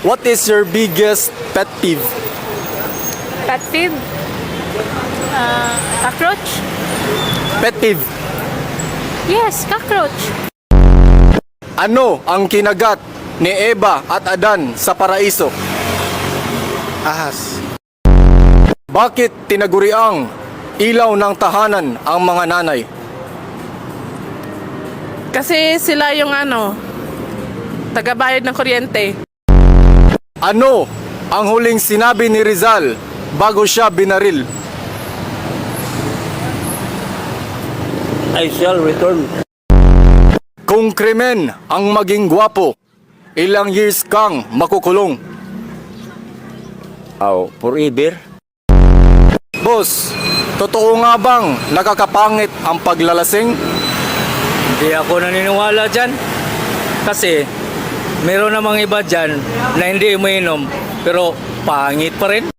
What is your biggest pet peeve? Pet peeve? Cockroach? Pet peeve. Yes, cockroach. Ano ang kinagat ni Eva at Adan sa paraiso? Ahas. Bakit tinaguriang ilaw ng tahanan ang mga nanay? Kasi sila yung tagabayad ng kuryente. Ano ang huling sinabi ni Rizal bago siya binaril? I shall return. Kung krimen ang maging gwapo, ilang years kang makukulong? Forever. Boss, totoo nga bang nakakapangit ang paglalasing? Hindi ako naniniwala dyan. Kasi meron namang iba dyan na hindi umiinom pero pangit pa rin.